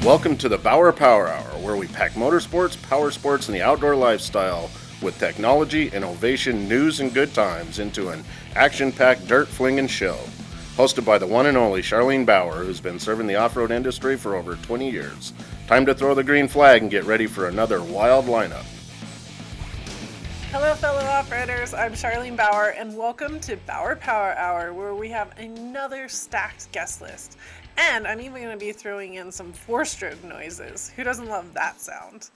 Welcome to the Bauer Power Hour, where we pack motorsports, power sports, and the outdoor lifestyle with technology, innovation, news, and good times into an action-packed dirt-flinging show. Hosted by the one and only Charlene Bauer, who's been serving the off-road industry for over 20 years. Time to throw the green flag and get ready for another wild lineup. Hello fellow off-roaders, I'm Charlene Bauer and welcome to Bauer Power Hour, where we have another stacked guest list. And I'm even going to be throwing in some four-stroke noises. Who doesn't love that sound?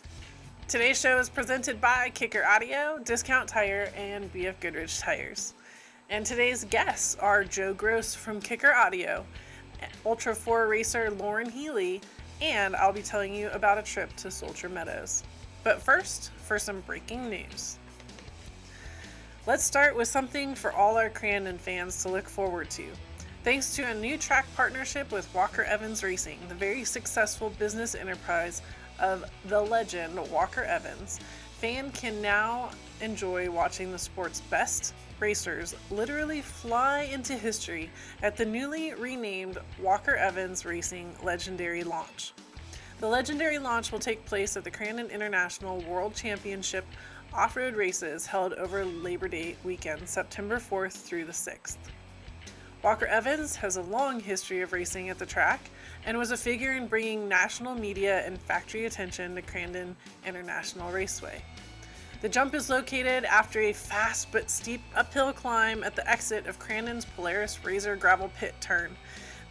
Today's show is presented by Kicker Audio, Discount Tire, and BFGoodrich Tires. And today's guests are Joe Gross from Kicker Audio, Ultra 4 racer Loren Healy, and I'll be telling you about a trip to Sulcher Meadows. But first, for some breaking news. Let's start with something for all our Crandon fans to look forward to. Thanks to a new track partnership with Walker Evans Racing, the very successful business enterprise of the legend Walker Evans, fans can now enjoy watching the sport's best racers literally fly into history at the newly renamed Walker Evans Racing Legendary Launch. The Legendary Launch will take place at the Crandon International World Championship off-road races held over Labor Day weekend, September 4th through the 6th. Walker Evans has a long history of racing at the track and was a figure in bringing national media and factory attention to Crandon International Raceway. The jump is located after a fast but steep uphill climb at the exit of Crandon's Polaris Razor gravel pit turn.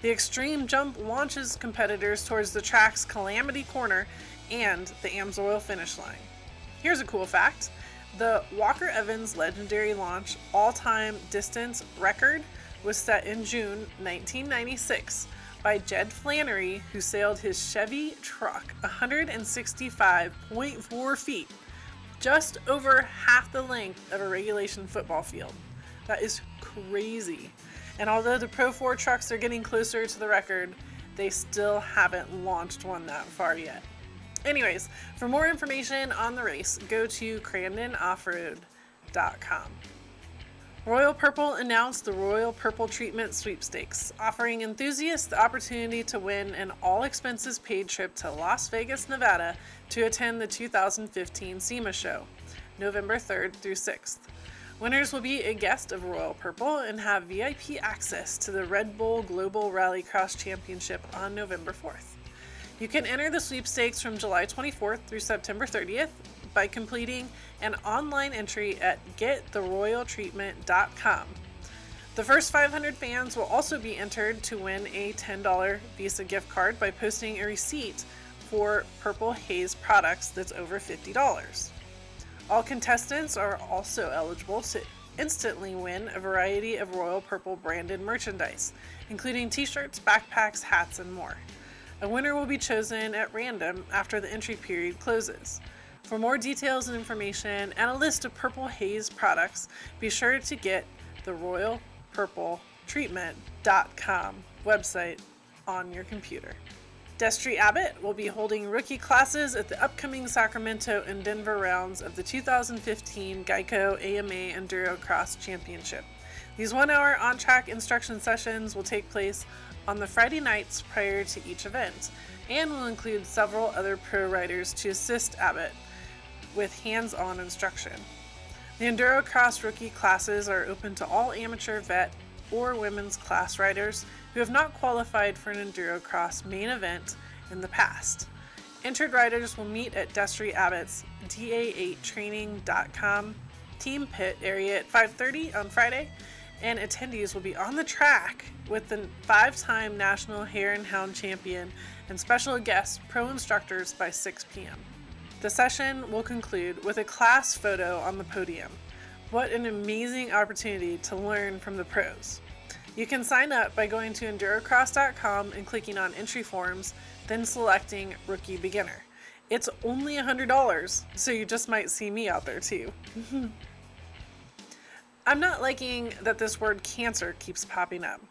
The extreme jump launches competitors towards the track's Calamity Corner and the Amsoil finish line. Here's a cool fact. The Walker Evans Legendary Launch all-time distance record was set in June 1996 by Jed Flannery, who sailed his Chevy truck 165.4 feet, just over half the length of a regulation football field. That is crazy. And although the Pro 4 trucks are getting closer to the record, they still haven't launched one that far yet. Anyways, for more information on the race, go to CrandonOffroad.com. Royal Purple announced the Royal Purple Treatment Sweepstakes, offering enthusiasts the opportunity to win an all-expenses-paid trip to Las Vegas, Nevada to attend the 2015 SEMA show, November 3rd through 6th. Winners will be a guest of Royal Purple and have VIP access to the Red Bull Global Rallycross Championship on November 4th. You can enter the sweepstakes from July 24th through September 30th by completing an online entry at gettheroyaltreatment.com. The first 500 fans will also be entered to win a $10 Visa gift card by posting a receipt for Purple Haze products that's over $50. All contestants are also eligible to instantly win a variety of Royal Purple branded merchandise, including t-shirts, backpacks, hats, and more. A winner will be chosen at random after the entry period closes. For more details and information and a list of Purple Haze products, be sure to get the royalpurpletreatment.com website on your computer. Destry Abbott will be holding rookie classes at the upcoming Sacramento and Denver rounds of the 2015 Geico AMA Enduro Cross Championship. These 1-hour on-track instruction sessions will take place on the Friday nights prior to each event and will include several other pro riders to assist Abbott with hands-on instruction. The Enduro Cross rookie classes are open to all amateur, vet, or women's class riders who have not qualified for an Enduro Cross main event in the past. Entered riders will meet at Destry Abbott's da8training.com team pit area at 5:30 on Friday, and attendees will be on the track with the 5-time National Hare and Hound Champion and special guest pro instructors by 6 p.m. The session will conclude with a class photo on the podium. What an amazing opportunity to learn from the pros. You can sign up by going to endurocross.com and clicking on entry forms, then selecting Rookie Beginner. It's only $100, so you just might see me out there too. I'm not liking that this word cancer keeps popping up.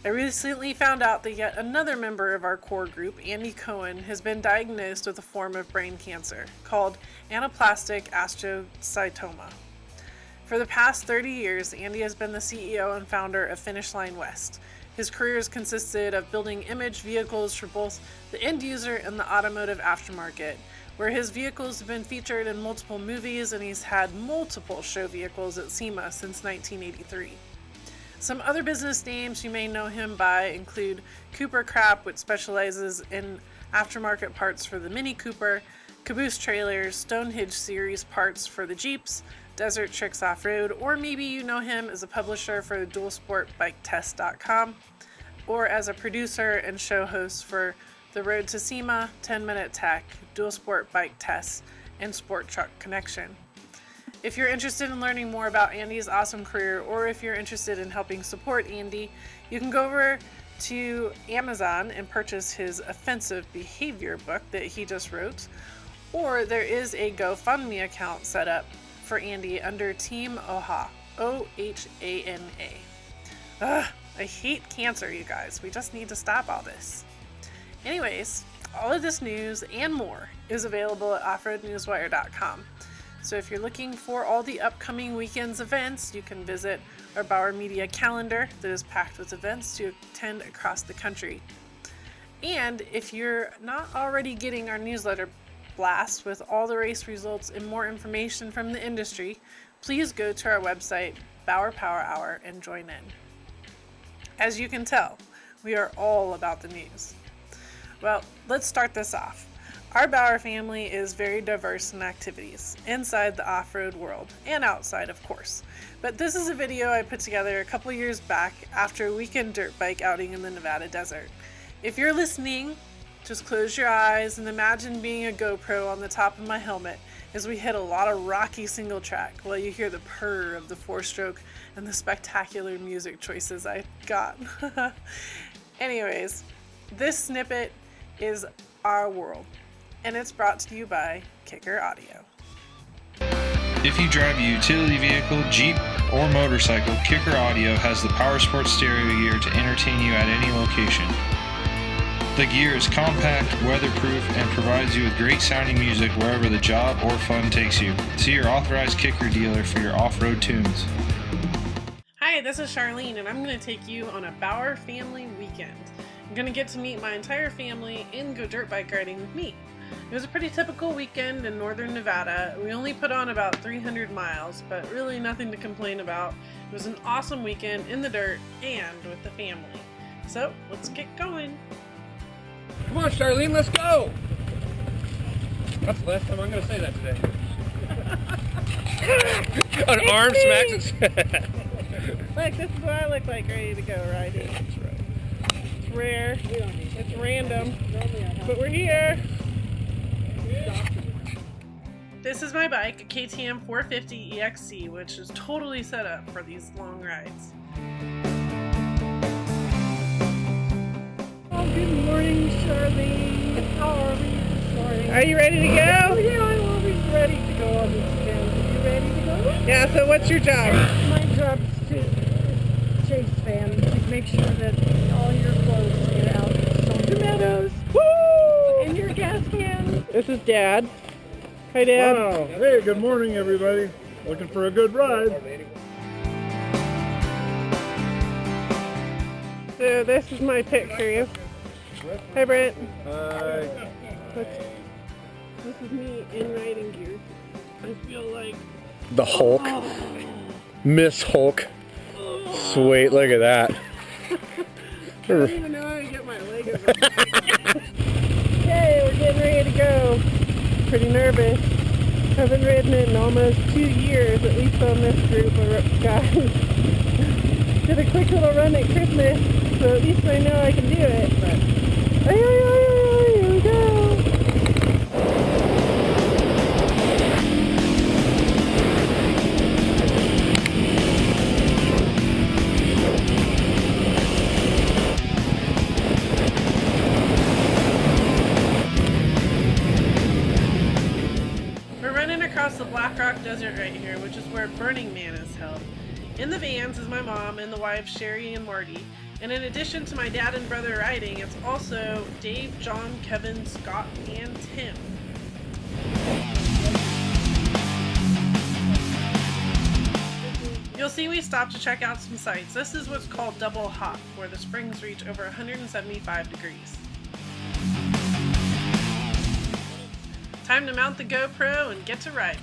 I recently found out that yet another member of our core group, Andy Cohen, has been diagnosed with a form of brain cancer called anaplastic astrocytoma. For the past 30 years, Andy has been the CEO and founder of Finish Line West, His careers consisted of building image vehicles for both the end user and the automotive aftermarket, where his vehicles have been featured in multiple movies, and he's had multiple show vehicles at SEMA since 1983. Some other business names you may know him by include Cooper Crap, which specializes in aftermarket parts for the Mini Cooper, Caboose Trailers, Stonehenge Series parts for the Jeeps, Desert Tricks Off-Road, or maybe you know him as a publisher for DualSportBikeTest.com, or as a producer and show host for The Road to SEMA, 10 Minute Tech, Dual Sport Bike Tests, and Sport Truck Connection. If you're interested in learning more about Andy's awesome career, or if you're interested in helping support Andy, you can go over to Amazon and purchase his offensive behavior book that he just wrote, or there is a GoFundMe account set up for Andy under Team OHANA, O-H-A-N-A. Ugh, I hate cancer, you guys. We just need to stop all this. Anyways, all of this news and more is available at offroadnewswire.com. So if you're looking for all the upcoming weekend's events, you can visit our Bauer Media calendar that is packed with events to attend across the country. And if you're not already getting our newsletter blast with all the race results and more information from the industry, please go to our website, Bauer Power Hour, and join in. As you can tell, we are all about the news. Well, let's start this off. Our Bauer family is very diverse in activities, inside the off-road world, and outside, of course. But this is a video I put together a couple years back after a weekend dirt bike outing in the Nevada desert. If you're listening, just close your eyes and imagine being a GoPro on the top of my helmet as we hit a lot of rocky single track while you hear the purr of the 4-stroke and the spectacular music choices I got. Anyways, this snippet is our world, and it's brought to you by Kicker Audio. If you drive a utility vehicle, Jeep, or motorcycle, Kicker Audio has the power sports stereo gear to entertain you at any location. The gear is compact, weatherproof, and provides you with great sounding music wherever the job or fun takes you. See your authorized Kicker dealer for your off-road tunes. Hi, this is Charlene, and I'm going to take you on a Bauer family weekend. I'm going to get to meet my entire family and go dirt bike riding with me. It was a pretty typical weekend in northern Nevada. We only put on about 300 miles, but really nothing to complain about. It was an awesome weekend in the dirt and with the family. So, let's get going. Come on, Charlene, let's go! That's the last time I'm going to say that today. An arm smacks its Look, this is what I look like ready to go riding. That's right. It's rare, it's random, but we're here. This is my bike, a KTM 450 EXC, which is totally set up for these long rides. Oh, good morning, Charlene. How are we this morning? Are you ready to go? Yeah, I'm always ready to go on this weekend. Are you ready to go? Yeah, so what's your job? My job is to chase fans, to make sure that all your clothes get out to Meadows. Woo! And your gas cans. This is Dad. Hi, Dad. Wow. Hey, good morning, everybody. Looking for a good ride. So this is my pick for you. Hi, Brent. This is me in riding gear. I feel like The Hulk. Miss Hulk. Sweet, look at that. I don't even know how to get my leg over. Okay, we're getting ready to go. Pretty nervous. Haven't ridden it in almost 2 years, at least on this group of guys. Did a quick little run at Christmas, so at least I know I can do it. But here we go. Across the Black Rock Desert right here, which is where Burning Man is held. In the vans is my mom and the wives Sherry and Marty, and in addition to my dad and brother riding, it's also Dave, John, Kevin, Scott, and Tim. You'll see we stopped to check out some sites. This is what's called Double Hop, where the springs reach over 175 degrees. Time to mount the GoPro and get to riding.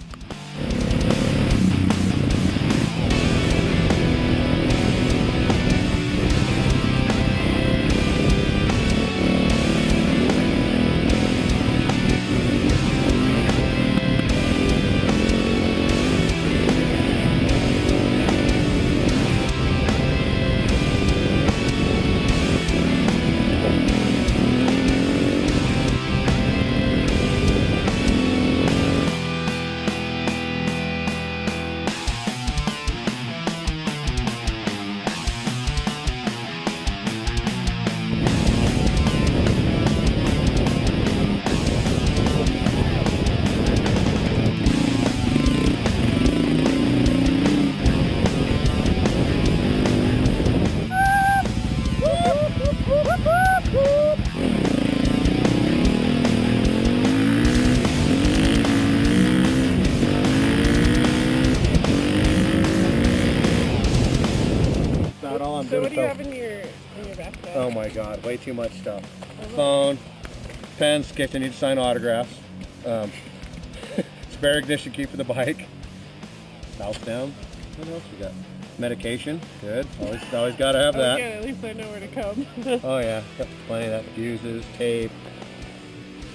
So what do you have in your backpack? Oh my god, way too much stuff. Phone, pen, sketch, I need to sign autographs. Spare ignition key for the bike. House down. What else we got? Medication, good. Always gotta have that. Okay, at least I know where to come. Oh yeah, got plenty of that. Fuses, tape,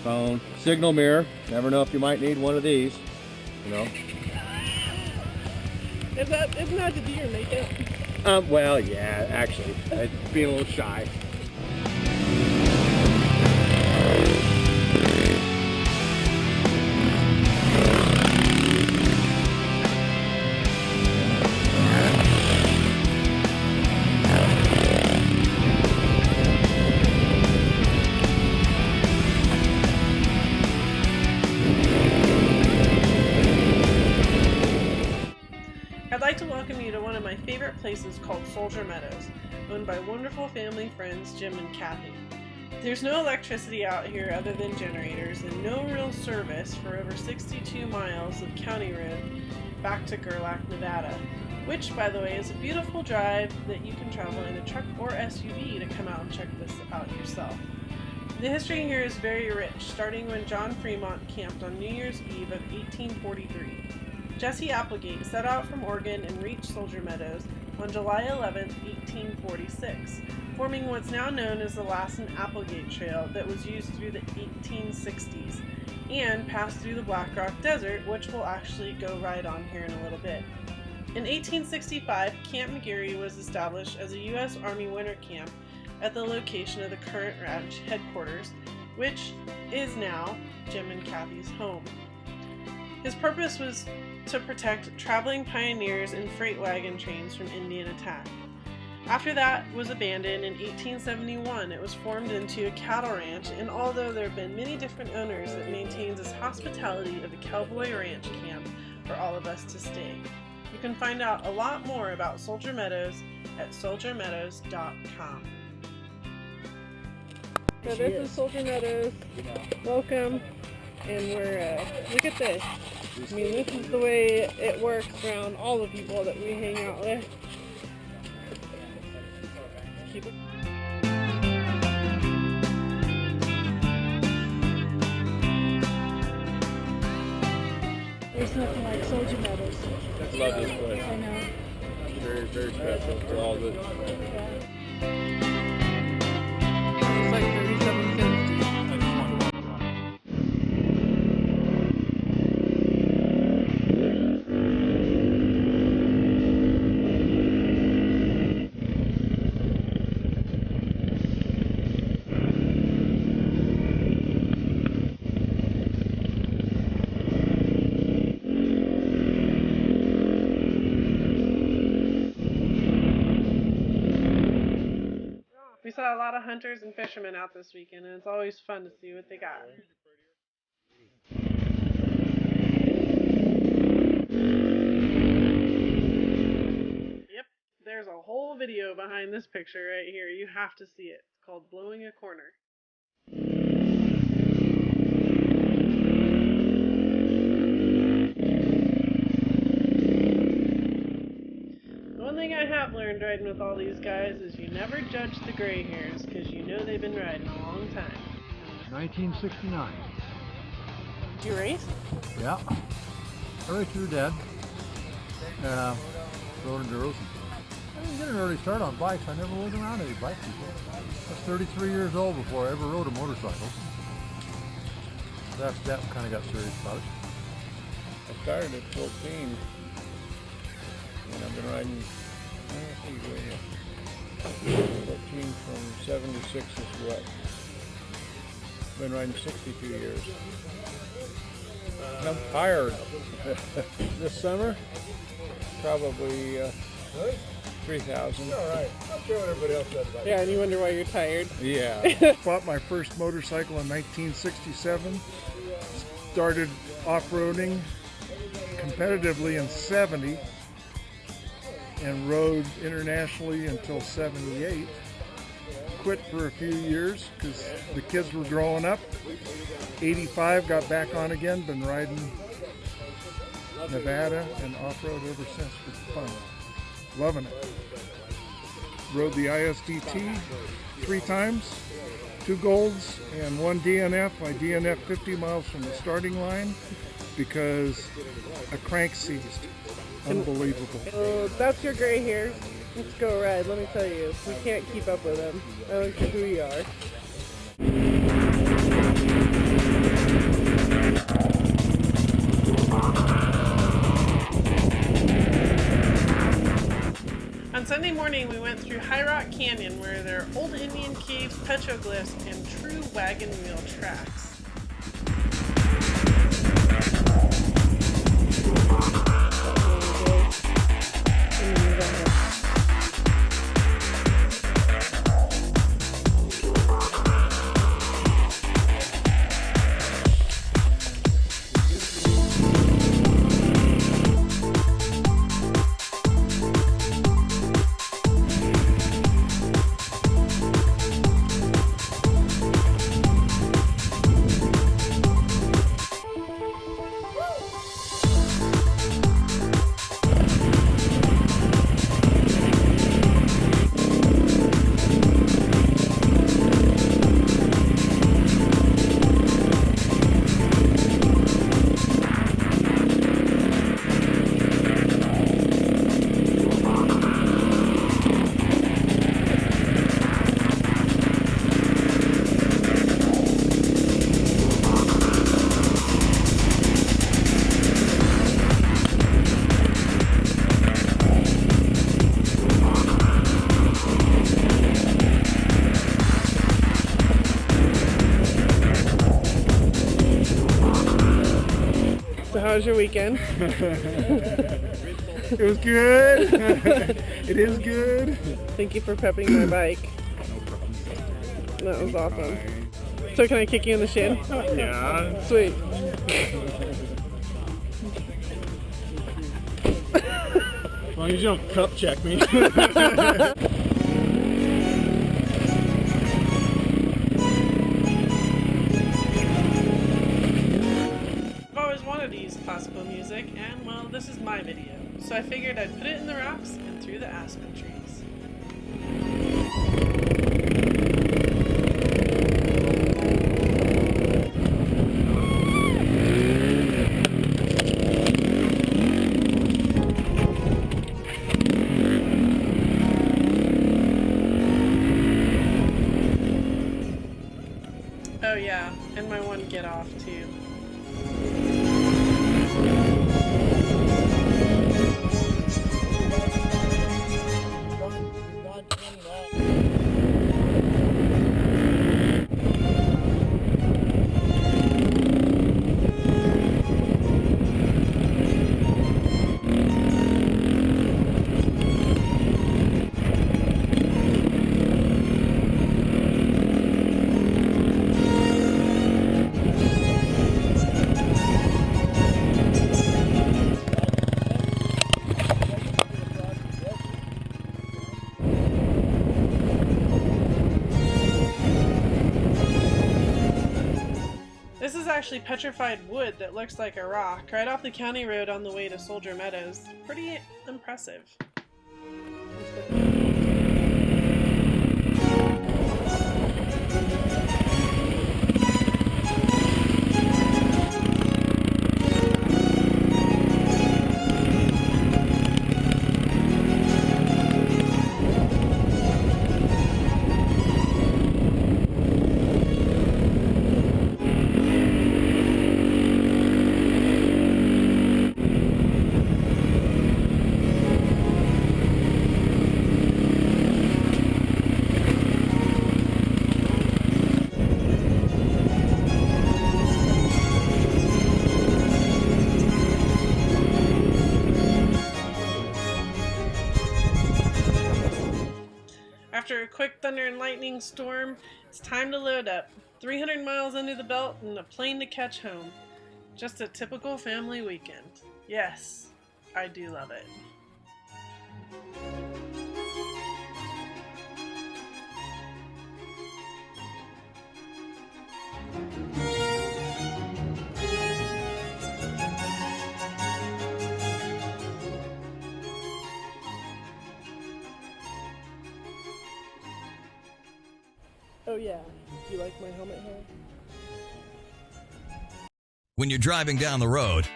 phone, signal mirror. Never know if you might need one of these. You know. Isn't that to do your makeup? Well, yeah, actually, I'd be a little shy. I'd like to welcome you to one of my favorite places called Soldier Meadows, owned by wonderful family friends Jim and Kathy. There's no electricity out here other than generators and no real service for over 62 miles of county road back to Gerlach, Nevada, which, by the way, is a beautiful drive that you can travel in a truck or SUV to come out and check this out yourself. The history here is very rich, starting when John Fremont camped on New Year's Eve of 1843. Jesse Applegate set out from Oregon and reached Soldier Meadows on July 11, 1846, forming what's now known as the Lassen Applegate Trail that was used through the 1860s and passed through the Black Rock Desert, which we'll actually go ride on here in a little bit. In 1865, Camp McGeary was established as a U.S. Army winter camp at the location of the current ranch headquarters, which is now Jim and Kathy's home. His purpose was to protect traveling pioneers and freight wagon trains from Indian attack. After that was abandoned in 1871, it was formed into a cattle ranch, and although there have been many different owners, it maintains its hospitality of a cowboy ranch camp for all of us to stay. You can find out a lot more about Soldier Meadows at soldiermeadows.com. So this is Soldier Meadows. Welcome. And we're, look at this. I mean, this is the way it works around all the people that we hang out with. Keep it. There's nothing like Soldier Meadows. I love this place. I know. Very, very special for all the. It's like 37 cents. We saw a lot of hunters and fishermen out this weekend, and it's always fun to see what they got. Yep, there's a whole video behind this picture right here. You have to see it. It's called Blowing a Corner. riding with all these guys is you never judge the gray hairs because you know they've been riding a long time. 1969. Did you race? Yeah. I raced through Dad. Rode enduros. I didn't get an early start on bikes. I never was around any bike people. I was 33 years old before I ever rode a motorcycle. That kind of got serious about it. I started at 14, and I've been riding, 14 from 76 is what? Been riding 62 years. And I'm tired. This summer, probably 3,000. All right. I'm sure what everybody else does about it. Yeah, and you wonder why you're tired. Yeah. Bought my first motorcycle in 1967. Started off-roading competitively in 70 and rode internationally until 78. Quit for a few years because the kids were growing up. 85, got back on again, been riding Nevada and off-road ever since for fun. Loving it. Rode the ISDT 3 times, 2 golds and 1 DNF. I DNF 50 miles from the starting line because a crank seized. Unbelievable. Oh, that's your gray hairs. Let's go ride. Let me tell you, we can't keep up with them. I don't care who you are. On Sunday morning, we went through High Rock Canyon where there are old Indian caves, petroglyphs, and true wagon wheel tracks. So how was your weekend? It was good. It is good. Thank you for prepping my bike. That was awesome. So can I kick you in the shin? Yeah. Sweet. As long as you don't cup check me. I've always wanted to use classical music, and well, this is my video. So I figured I'd put it in the rocks and through the aspen trees. Oh yeah, and my one get off too. This is actually petrified wood that looks like a rock, right off the county road on the way to Soldier Meadows. Pretty impressive. After a quick thunder and lightning storm, it's time to load up. 300 miles under the belt and a plane to catch home. Just a typical family weekend. Yes, I do love it. Oh yeah, do you like my helmet hair? When you're driving down the road,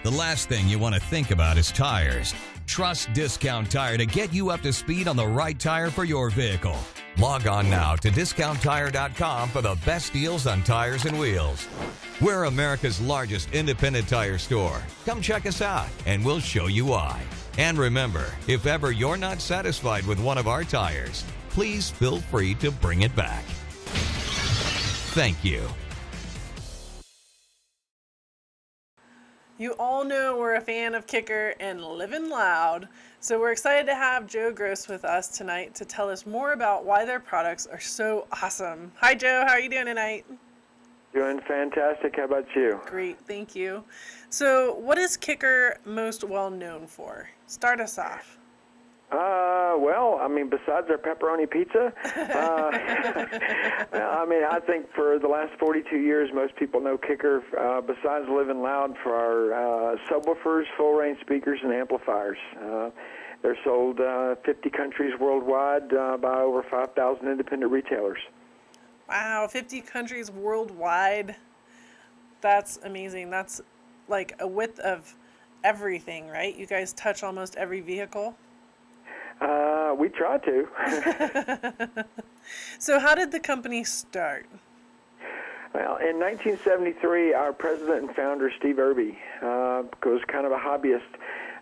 the last thing you want to think about is tires. Trust Discount Tire to get you up to speed on the right tire for your vehicle. Log on now to discounttire.com for the best deals on tires and wheels. We're America's largest independent tire store. Come check us out and we'll show you why. And remember, if ever you're not satisfied with one of our tires, please feel free to bring it back. Thank you. You all know we're a fan of Kicker and Livin' Loud, so we're excited to have Joe Gross with us tonight to tell us more about why their products are so awesome. Hi Joe, how are you doing tonight? Doing fantastic. How about you? Great, thank you. So what is Kicker most well known for? Start us off. Well, I mean, besides our pepperoni pizza, I mean, I think for the last 42 years, most people know Kicker, besides Livin' Loud, for our subwoofers, full-range speakers, and amplifiers. They're sold 50 countries worldwide by over 5,000 independent retailers. Wow, 50 countries worldwide. That's amazing. That's like a width of everything, right? You guys touch almost every vehicle. We try to. So how did the company start? Well, in 1973, our president and founder, Steve Irby, was kind of a hobbyist,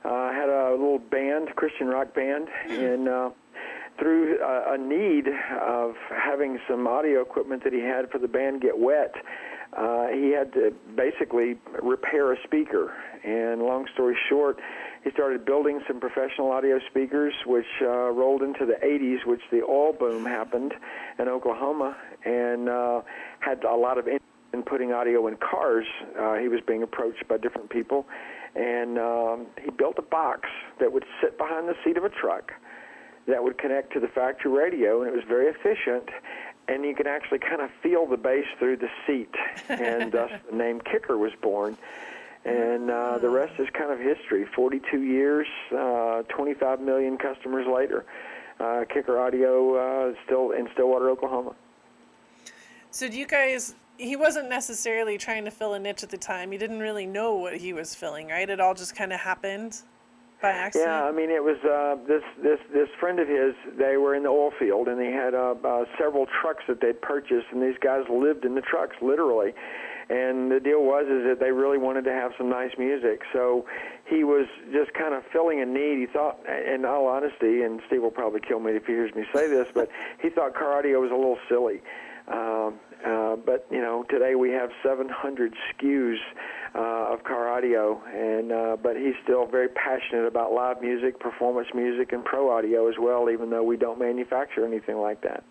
had a little band, Christian rock band, and through a need of having some audio equipment that he had for the band get wet, he had to basically repair a speaker. And long story short, he started building some professional audio speakers, which rolled into the 80s, which the oil boom happened in Oklahoma, and had a lot of interest in putting audio in cars. He was being approached by different people, and he built a box that would sit behind the seat of a truck that would connect to the factory radio, and it was very efficient, and you could actually kind of feel the bass through the seat, and thus the name Kicker was born. And the rest is kind of history. 42 years, 25 million customers later. Kicker Audio still in Stillwater, Oklahoma. So do you guys, he wasn't necessarily trying to fill a niche at the time. He didn't really know what he was filling, right? It all just kind of happened by accident? Yeah, I mean, it was this friend of his, they were in the oil field, and they had several trucks that they'd purchased, and these guys lived in the trucks, literally. And the deal was is that they really wanted to have some nice music. So he was just kind of filling a need. He thought, in all honesty, and Steve will probably kill me if he hears me say this, but he thought car audio was a little silly. But, you know, today we have 700 SKUs of car audio, and but he's still very passionate about live music, performance music, and pro audio as well, even though we don't manufacture anything like that.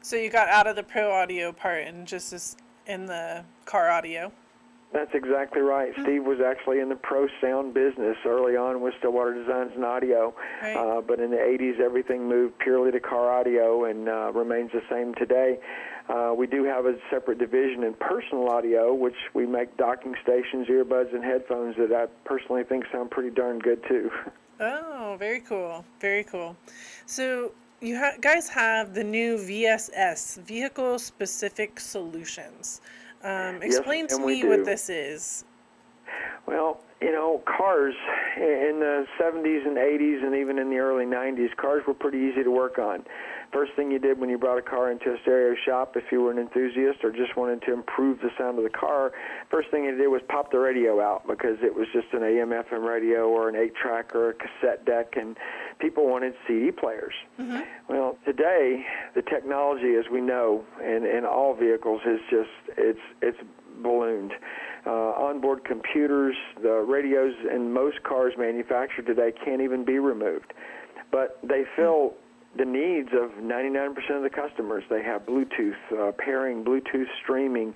So you got out of the pro audio part and just in the car audio? That's exactly right. Steve was actually in the pro sound business early on with Stillwater Designs and Audio, right. But in the 80s everything moved purely to car audio and remains the same today. We do have a separate division in personal audio, which we make docking stations, earbuds, and headphones that I personally think sound pretty darn good too. Oh, very cool. Very cool. So you guys have the new VSS, Vehicle Specific Solutions. Explain yes, to me what this is. Well, you know, cars in the 70s and 80s and even in the early 90s, cars were pretty easy to work on. First thing you did when you brought a car into a stereo shop, if you were an enthusiast or just wanted to improve the sound of the car, first thing you did was pop the radio out because it was just an AM/FM radio or an 8-track or a cassette deck, and people wanted CD players. Mm-hmm. Well, today, the technology, as we know, in all vehicles is just, it's ballooned. Onboard computers, the radios in most cars manufactured today can't even be removed. But they fill the needs of 99% of the customers. They have Bluetooth pairing, Bluetooth streaming,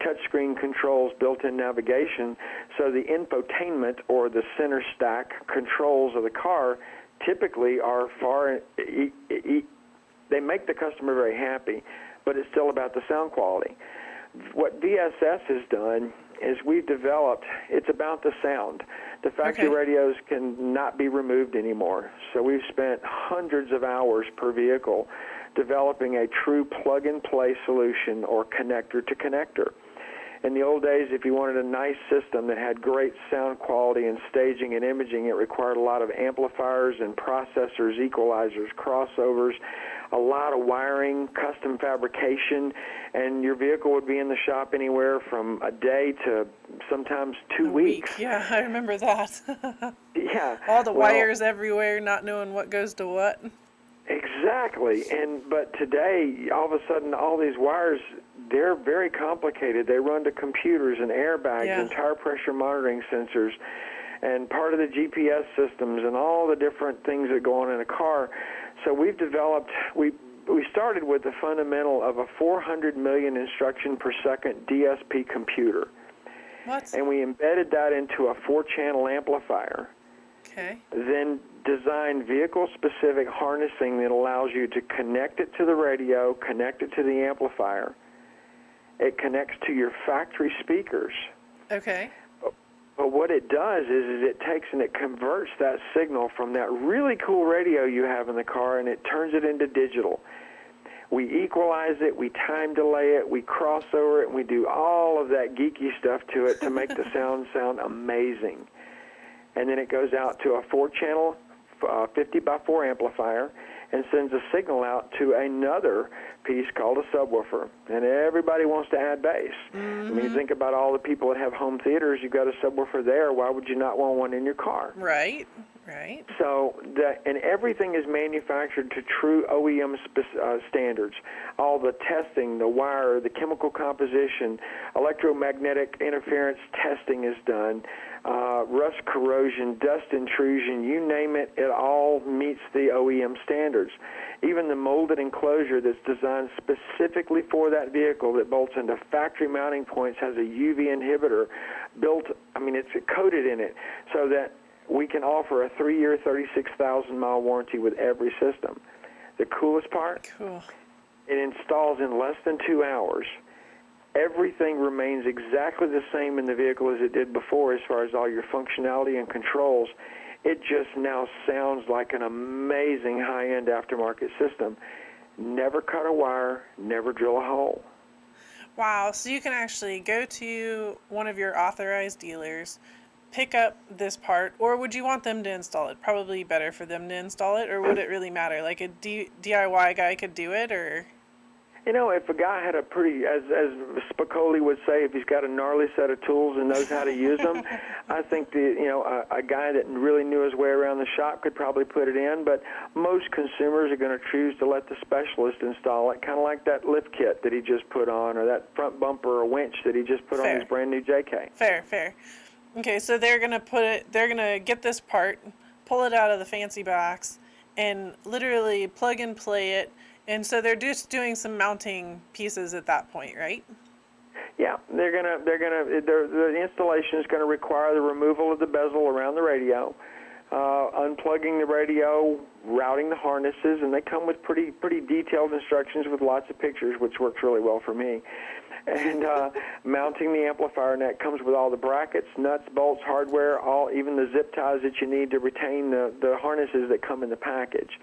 touchscreen controls, built-in navigation. So the infotainment or the center stack controls of the car typically are they make the customer very happy, but it's still about the sound quality. What VSS has done is we've developed, it's about the sound. The factory radios can not be removed anymore. So we've spent hundreds of hours per vehicle developing a true plug-and-play solution or connector-to-connector. In the old days, if you wanted a nice system that had great sound quality and staging and imaging, it required a lot of amplifiers and processors, equalizers, crossovers, a lot of wiring, custom fabrication, and your vehicle would be in the shop anywhere from a day to sometimes 2 weeks. Yeah, I remember that. Yeah. All the wires everywhere, not knowing what goes to what. Exactly. But today, all of a sudden, all these wires, they're very complicated. They run to computers and airbags and tire pressure monitoring sensors and part of the GPS systems and all the different things that go on in a car. So we've developed, we started with the fundamental of a 400 million instruction per second DSP computer. What? And we embedded that into a 4-channel amplifier. Okay. Then designed vehicle-specific harnessing that allows you to connect it to the radio, connect it to the amplifier. It connects to your factory speakers. Okay. But what it does is it takes and it converts that signal from that really cool radio you have in the car, and it turns it into digital. We equalize it, we time delay it, we cross over it, and we do all of that geeky stuff to it to make the sound amazing. And then it goes out to a 4-channel 50x4 amplifier and sends a signal out to another piece called a subwoofer. And everybody wants to add bass. I mean, you think about all the people that have home theaters, you've got a subwoofer there. Why would you not want one in your car? Right. So, and everything is manufactured to true OEM standards. All the testing, the wire, the chemical composition, electromagnetic interference testing is done. Rust corrosion, dust intrusion, you name it, it all meets the OEM standards. Even the molded enclosure that's designed specifically for that vehicle that bolts into factory mounting points has a UV inhibitor built, it's coated in it, so that we can offer a 3-year, 36,000-mile warranty with every system. The coolest part? Cool. It installs in less than 2 hours. Everything remains exactly the same in the vehicle as it did before as far as all your functionality and controls. It just now sounds like an amazing high-end aftermarket system. Never cut a wire, never drill a hole. Wow, so you can actually go to one of your authorized dealers, pick up this part, or would you want them to install it? Probably better for them to install it, or would it really matter? Like a DIY guy could do it, or... If a guy had a pretty, as Spicoli would say, if he's got a gnarly set of tools and knows how to use them, I think a guy that really knew his way around the shop could probably put it in. But most consumers are going to choose to let the specialist install it, kind of like that lift kit that he just put on, or that front bumper or winch that he just put on his brand new JK. Fair. Okay, so they're gonna get this part, pull it out of the fancy box, and literally plug and play it. And so they're just doing some mounting pieces at that point, right? Yeah, the installation is going to require the removal of the bezel around the radio, unplugging the radio, routing the harnesses, and they come with pretty detailed instructions with lots of pictures, which works really well for me. And mounting the amplifier net comes with all the brackets, nuts, bolts, hardware, even the zip ties that you need to retain the harnesses that come in the package.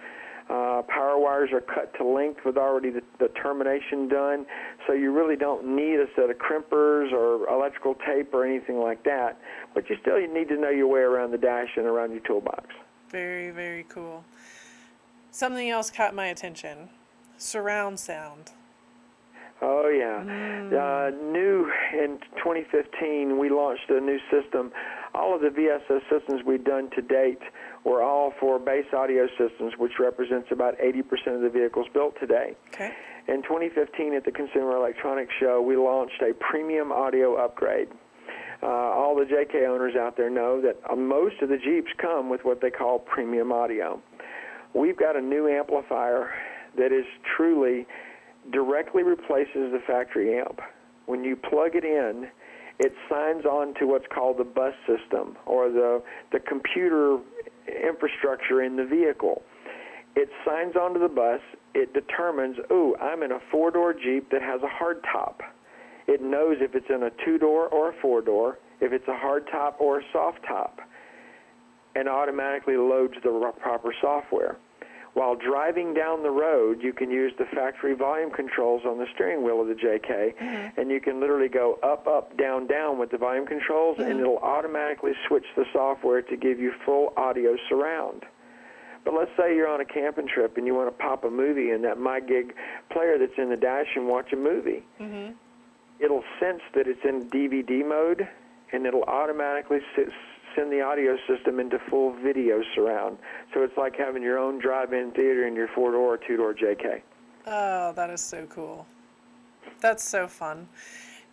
Power wires are cut to length with already the termination done, so you really don't need a set of crimpers or electrical tape or anything like that, but you need to know your way around the dash and around your toolbox. Very, very cool. Something else caught my attention. Surround sound. Oh, yeah. New in 2015, we launched a new system. All of the VSS systems we've done to date were all for base audio systems, which represents about 80% of the vehicles built today. Okay. In 2015, at the Consumer Electronics Show, we launched a premium audio upgrade. All the JK owners out there know that most of the Jeeps come with what they call premium audio. we've got a new amplifier that is truly directly replaces the factory amp. When you plug it in, it signs on to what's called the bus system, or the computer infrastructure in the vehicle. It signs onto the bus. It determines, I'm in a 4-door Jeep that has a hard top. It knows if it's in a 2-door or a 4-door, if it's a hard top or a soft top, and automatically loads the proper software. While driving down the road, you can use the factory volume controls on the steering wheel of the JK, and you can literally go up, up, down, down with the volume controls, and it'll automatically switch the software to give you full audio surround. But let's say you're on a camping trip and you want to pop a movie in that MyGig player that's in the dash and watch a movie. It'll sense that it's in DVD mode, and it'll automatically send the audio system into full video surround. So it's like having your own drive-in theater in your 4-door or 2-door JK. Oh, that is so cool. That's so fun.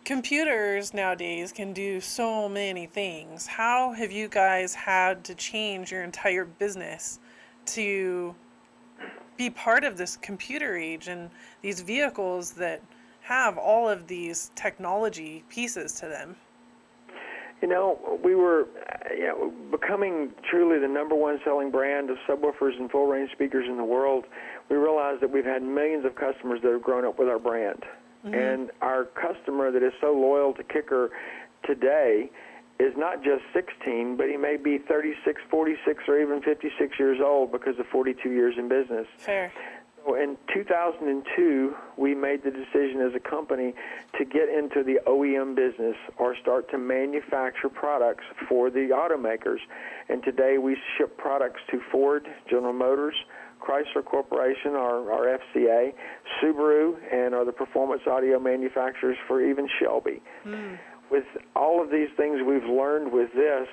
Computers nowadays can do so many things. How have you guys had to change your entire business to be part of this computer age and these vehicles that have all of these technology pieces to them? You know, we were becoming truly the number one selling brand of subwoofers and full-range speakers in the world. We realized that we've had millions of customers that have grown up with our brand. And our customer that is so loyal to Kicker today is not just 16, but he may be 36, 46, or even 56 years old because of 42 years in business. Fair. So in 2002, we made the decision as a company to get into the OEM business, or start to manufacture products for the automakers. And today we ship products to Ford, General Motors, Chrysler Corporation, our FCA, Subaru, and are the performance audio manufacturers for even Shelby. With all of these things we've learned with this,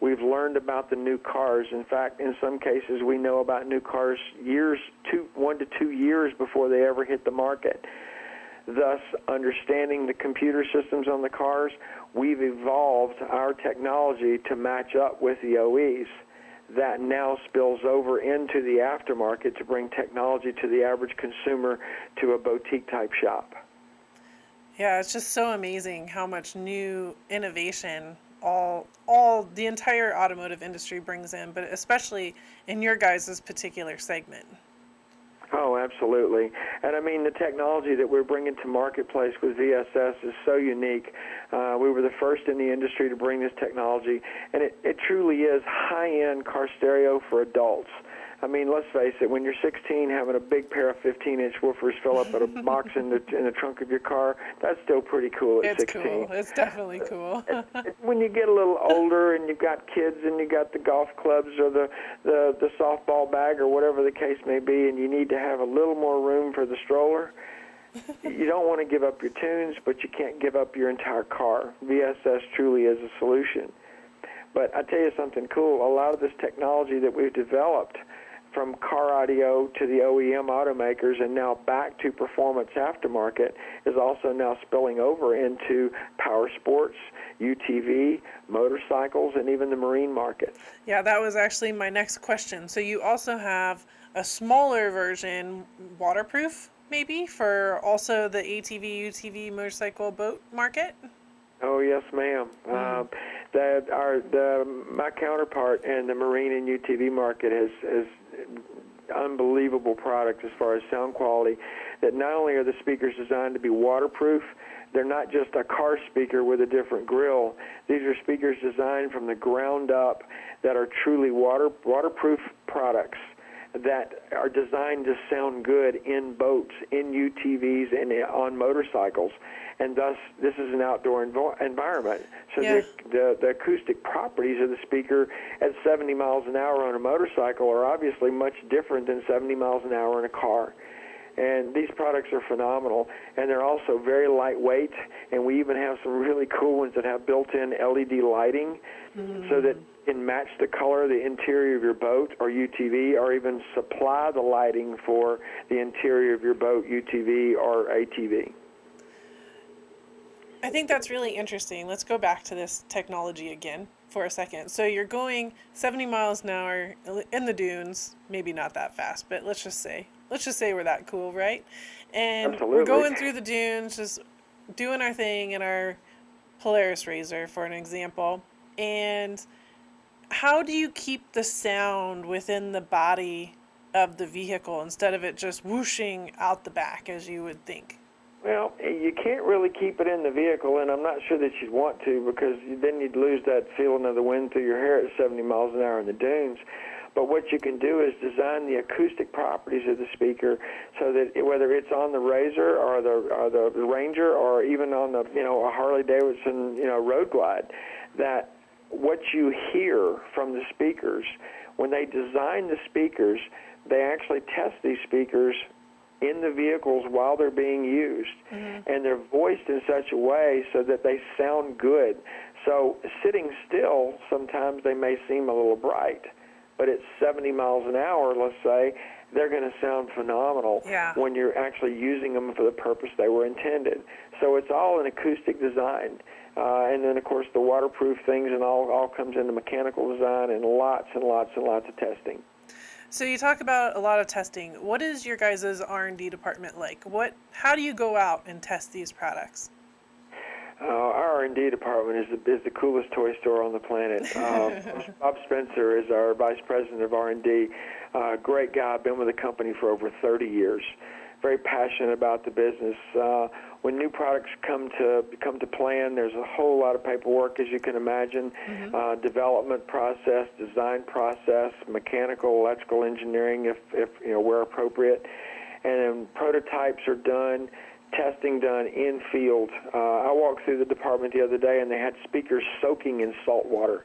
we've learned about the new cars. In fact, in some cases, we know about new cars 1 to 2 years before they ever hit the market. Thus, understanding the computer systems on the cars, we've evolved our technology to match up with the OEs. That now spills over into the aftermarket to bring technology to the average consumer, to a boutique-type shop. Yeah, it's just so amazing how much new innovation all the entire automotive industry brings in, but especially in your guys' particular segment. Oh, absolutely. And I mean, the technology that we're bringing to marketplace with VSS is so unique. We were the first in the industry to bring this technology, and it truly is high-end car stereo for adults. I mean, let's face it, when you're 16, having a big pair of 15-inch woofers fill up at a box in the trunk of your car, that's still pretty cool at 16. It's cool. It's definitely cool. When you get a little older and you've got kids and you've got the golf clubs or the softball bag or whatever the case may be, and you need to have a little more room for the stroller, you don't want to give up your tunes, but you can't give up your entire car. VSS truly is a solution. But I tell you something cool. A lot of this technology that we've developed, from car audio to the OEM automakers and now back to performance aftermarket, is also now spilling over into power sports, UTV, motorcycles, and even the marine market. Yeah, that was actually my next question. So you also have a smaller version, waterproof, maybe, for also the ATV, UTV, motorcycle, boat market? Oh, yes, ma'am. My counterpart in the marine and UTV market has unbelievable product as far as sound quality, that not only are the speakers designed to be waterproof, they're not just a car speaker with a different grill. These are speakers designed from the ground up that are truly waterproof products that are designed to sound good in boats, in UTVs, and on motorcycles. And thus, this is an outdoor environment. So the acoustic properties of the speaker at 70 miles an hour on a motorcycle are obviously much different than 70 miles an hour in a car. And these products are phenomenal, and they're also very lightweight, and we even have some really cool ones that have built-in LED lighting so that you can match the color of the interior of your boat or UTV, or even supply the lighting for the interior of your boat, UTV, or ATV. I think that's really interesting. Let's go back to this technology again for a second. So you're going 70 miles an hour in the dunes, maybe not that fast, but let's just say we're that cool, right? And Absolutely. we're going through the dunes, just doing our thing in our Polaris Razor, for an example. And how do you keep the sound within the body of the vehicle instead of it just whooshing out the back as you would think? Well, you can't really keep it in the vehicle, and I'm not sure that you'd want to, because then you'd lose that feeling of the wind through your hair at 70 miles an hour in the dunes. But what you can do is design the acoustic properties of the speaker so that whether it's on the Razor or the Ranger or even on the a Harley Davidson Road Glide, that what you hear from the speakers, when they design the speakers, they actually test these speakers in the vehicles while they're being used, and they're voiced in such a way so that they sound good. So sitting still, sometimes they may seem a little bright, but at 70 miles an hour, let's say, they're going to sound phenomenal when you're actually using them for the purpose they were intended. So it's all an acoustic design. And then, of course, the waterproof things and all comes into mechanical design and lots and lots and lots of testing. So you talk about a lot of testing. What is your guys' R&D department like? How do you go out and test these products? Our R&D department is the coolest toy store on the planet. Bob Spencer is our vice president of R&D. Great guy, been with the company for over 30 years. Very passionate about the business. When new products come to plan, there's a whole lot of paperwork, as you can imagine. Development process, design process, mechanical, electrical engineering, if where appropriate, and then prototypes are done. Testing done in field. I walked through the department the other day, and they had speakers soaking in salt water.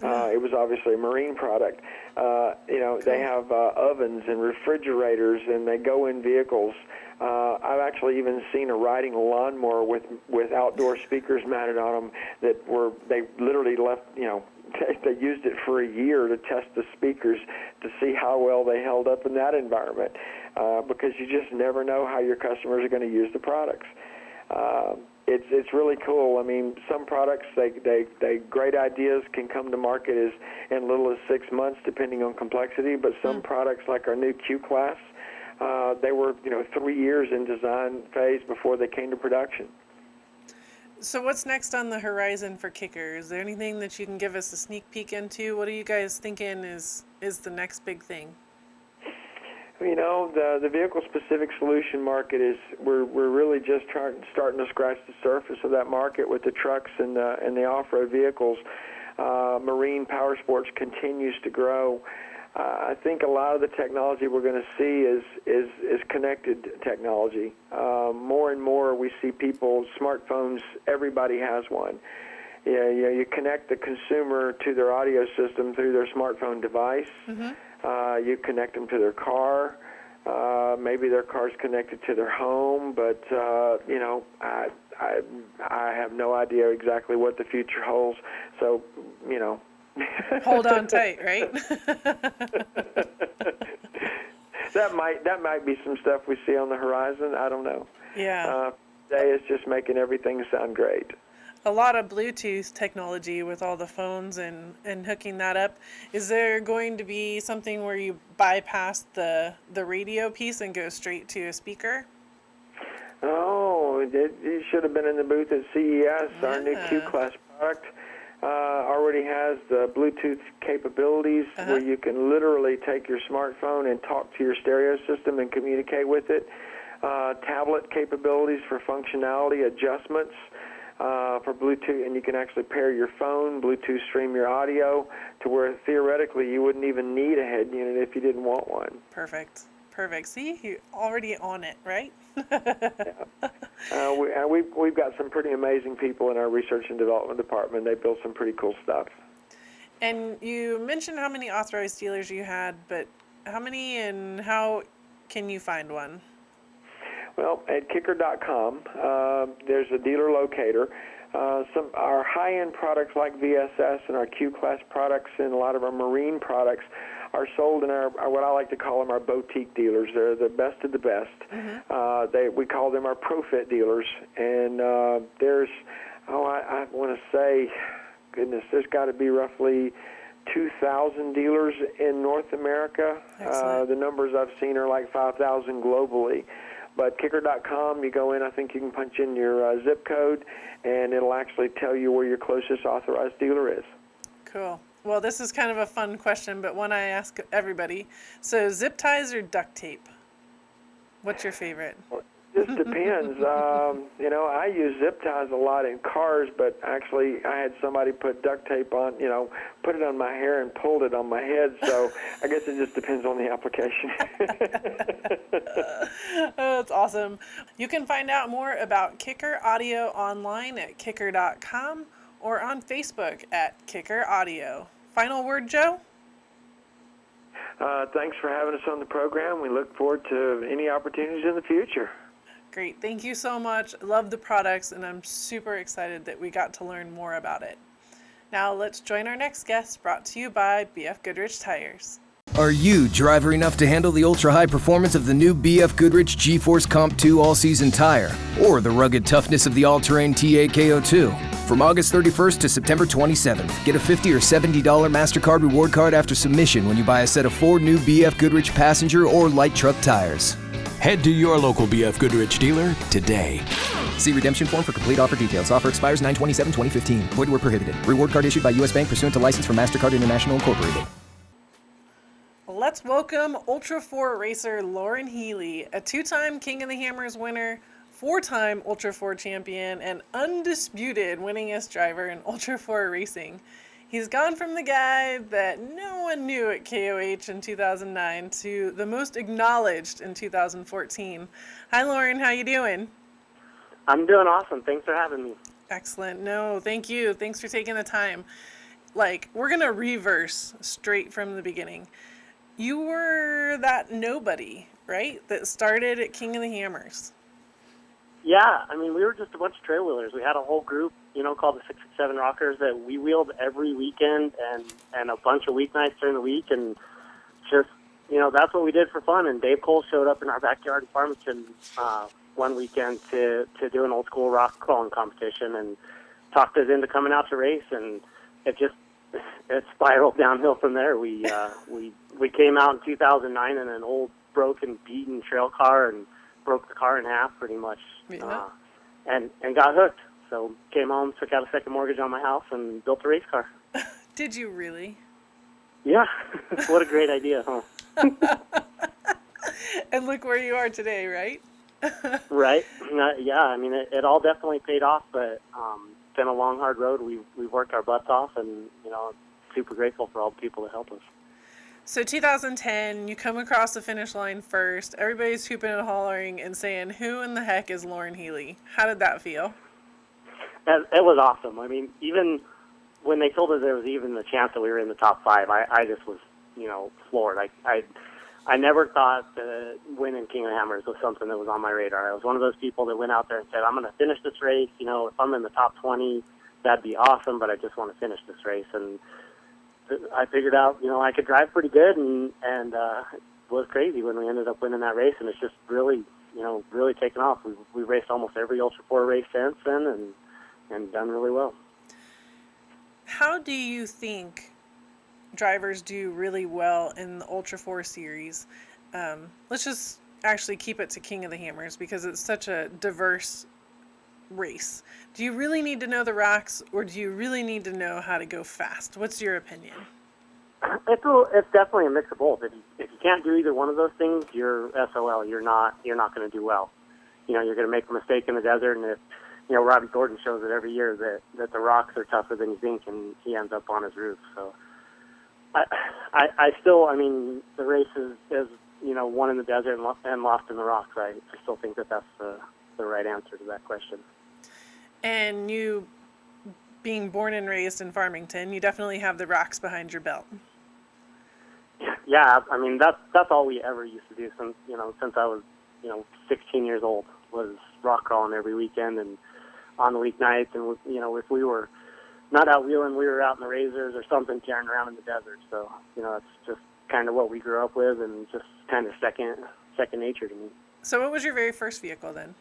It was obviously a marine product. They have ovens and refrigerators, and they go in vehicles. I've actually even seen a riding lawnmower with outdoor speakers mounted on them they literally left. They used it for a year to test the speakers to see how well they held up in that environment, because you just never know how your customers are going to use the products. It's really cool. I mean, some products, they great ideas can come to market as in little as 6 months, depending on complexity. But some products, like our new Q Class, they were 3 years in design phase before they came to production. So what's next on the horizon for Kicker? Is there anything that you can give us a sneak peek into? What are you guys thinking is the next big thing? The vehicle-specific solution market we're really just starting to scratch the surface of that market with the trucks and the off-road vehicles. Marine power sports continues to grow. I think a lot of the technology we're going to see is connected technology. More and more we see smartphones, everybody has one. You connect the consumer to their audio system through their smartphone device. You connect them to their car. Maybe their car's connected to their home, but I have no idea exactly what the future holds. So, hold on tight, right? That might be some stuff we see on the horizon. I don't know. Yeah. Today is just making everything sound great. A lot of Bluetooth technology with all the phones and hooking that up. Is there going to be something where you bypass the radio piece and go straight to a speaker? Oh, you should have been in the booth at CES. Yeah. Our new Q Class product already has the Bluetooth capabilities where you can literally take your smartphone and talk to your stereo system and communicate with it. Tablet capabilities for functionality adjustments. For Bluetooth, and you can actually pair your phone, Bluetooth stream your audio to where theoretically you wouldn't even need a head unit if you didn't want one. Perfect. See, you're already on it, right? Yeah. We've got some pretty amazing people in our research and development department. They build some pretty cool stuff. And you mentioned how many authorized dealers you had, but how many and how can you find one? Well, at kicker.com, there's a dealer locator. Some our high-end products like VSS and our Q-Class products and a lot of our marine products are sold in our what I like to call them our boutique dealers. They're the best of the best. We call them our ProFit dealers. And there's, I want to say, goodness, there's got to be roughly 2,000 dealers in North America. The numbers I've seen are like 5,000 globally. But kicker.com, you go in, I think you can punch in your zip code, and it'll actually tell you where your closest authorized dealer is. Cool. Well, this is kind of a fun question, but one I ask everybody. So zip ties or duct tape? What's your favorite? Well, it just depends. I use zip ties a lot in cars, but actually I had somebody put duct tape on, put it on my hair and pulled it on my head, so I guess it just depends on the application. Oh, that's awesome. You can find out more about Kicker Audio online at kicker.com or on Facebook at Kicker Audio. Final word, Joe? Thanks for having us on the program. We look forward to any opportunities in the future. Great. Thank you so much. Love the products, and I'm super excited that we got to learn more about it. Now let's join our next guest, brought to you by BFGoodrich Tires. Are you driver enough to handle the ultra-high performance of the new BFGoodrich G-Force Comp 2 all-season tire, or the rugged toughness of the all-terrain TA-KO2? From August 31st to September 27th, get a $50 or $70 MasterCard reward card after submission when you buy a set of 4 new BFGoodrich passenger or light truck tires. Head to your local BFGoodrich dealer today. See redemption form for complete offer details. Offer expires 9/27/2015. Void where prohibited. Reward card issued by U.S. Bank pursuant to license from MasterCard International Incorporated. Let's welcome Ultra 4 racer Loren Healy, a 2-time King of the Hammers winner, 4-time Ultra 4 champion, and undisputed winningest driver in Ultra 4 racing. He's gone from the guy that no one knew at KOH in 2009 to the most acknowledged in 2014. Hi, Loren. How you doing? I'm doing awesome. Thanks for having me. Excellent. No, thank you. Thanks for taking the time. We're going to reverse straight from the beginning. You were that nobody, right, that started at King of the Hammers. Yeah, we were just a bunch of trail wheelers. We had a whole group, called the 667 Rockers that we wheeled every weekend and a bunch of weeknights during the week, and just, that's what we did for fun. And Dave Cole showed up in our backyard in Farmington one weekend to do an old school rock crawling competition and talked us into coming out to race, and it spiraled downhill from there. We came out in 2009 in an old broken beaten trail car and broke the car in half pretty much, and got hooked. So came home, took out a second mortgage on my house, and built a race car. Did you really? Yeah. What a great idea, huh? And look where you are today, right? Right. Yeah, it all definitely paid off, but it's been a long, hard road. We've worked our butts off, and, super grateful for all the people that helped us. So 2010, you come across the finish line first. Everybody's hooping and hollering and saying, who in the heck is Loren Healy? How did that feel? It was awesome. Even when they told us there was even the chance that we were in the top 5, I just was, floored. I never thought that winning King of the Hammers was something that was on my radar. I was one of those people that went out there and said, I'm going to finish this race. If I'm in the top 20, that'd be awesome, but I just want to finish this race. And I figured out, I could drive pretty good, and it was crazy when we ended up winning that race, and it's just really, really taken off. We've raced almost every Ultra 4 race since then, and done really well. How do you think drivers do really well in the Ultra 4 series? Let's just actually keep it to King of the Hammers because it's such a diverse race. Do you really need to know the rocks, or do you really need to know how to go fast? What's your opinion? It's definitely a mix of both. If you can't do either one of those things, you're SOL. You're not going to do well. You're going to make a mistake in the desert, and if Robbie Gordon shows it every year that the rocks are tougher than you think, and he ends up on his roof. So I still, the race is won in the desert and lost in the rocks. I still think that that's the right answer to that question. And you, being born and raised in Farmington, you definitely have the rocks behind your belt. Yeah, that's all we ever used to do since I was 16 years old, was rock crawling every weekend. And on the weeknights, and if we were not out wheeling, we were out in the razors or something, tearing around in the desert. So it's just kind of what we grew up with, and just kind of second nature to me. So what was your very first vehicle then?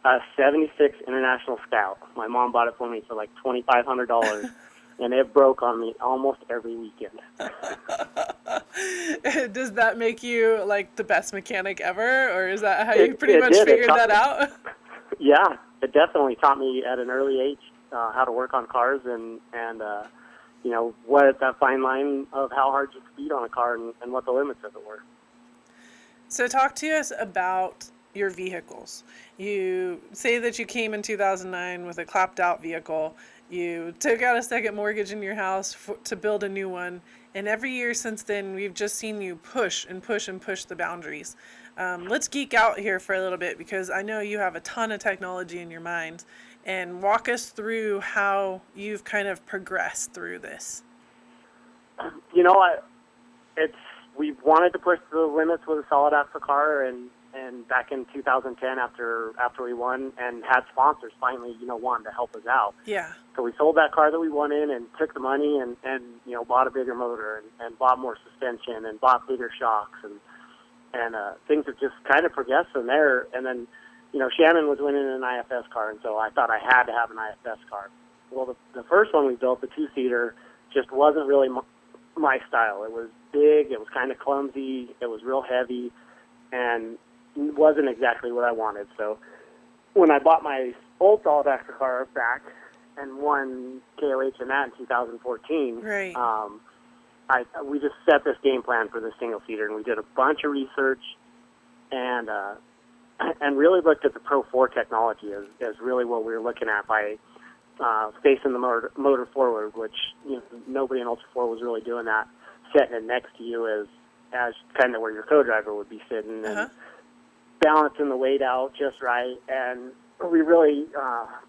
A 76 International Scout. My mom bought it for me for like $2,500, and it broke on me almost every weekend. Does that make you like the best mechanic ever, or is that how you pretty It much did. figured that out? Yeah, it definitely taught me at an early age how to work on cars, and what that fine line of how hard you speed on a car, and what the limits of it were. So talk to us about your vehicles. You say that you came in 2009 with a clapped out vehicle. You took out a second mortgage in your house to build a new one. And every year since then, we've just seen you push and push and push the boundaries. Let's geek out here for a little bit, because I know you have a ton of technology in your mind. And walk us through how you've kind of progressed through this. We've wanted to push the limits with a solid axle car, and back in 2010, after we won and had sponsors finally, wanting to help us out. Yeah. So we sold that car that we won in, and took the money and bought a bigger motor, and bought more suspension, and bought bigger shocks, and things have just kind of progressed from there. And then, Shannon was winning an IFS car, and so I thought I had to have an IFS car. Well, the first one we built, the two-seater, just wasn't really my style. It was big, it was kind of clumsy, it was real heavy, and wasn't exactly what I wanted. So when I bought my old solid axle car back and won KOH in that in 2014, right. We just set this game plan for the single seater, and we did a bunch of research, and really looked at the Pro 4 technology as really what we were looking at by facing the motor forward, which nobody in Ultra 4 was really doing that, setting it next to you as kind of where your co-driver would be sitting, and balancing the weight out just right. And we really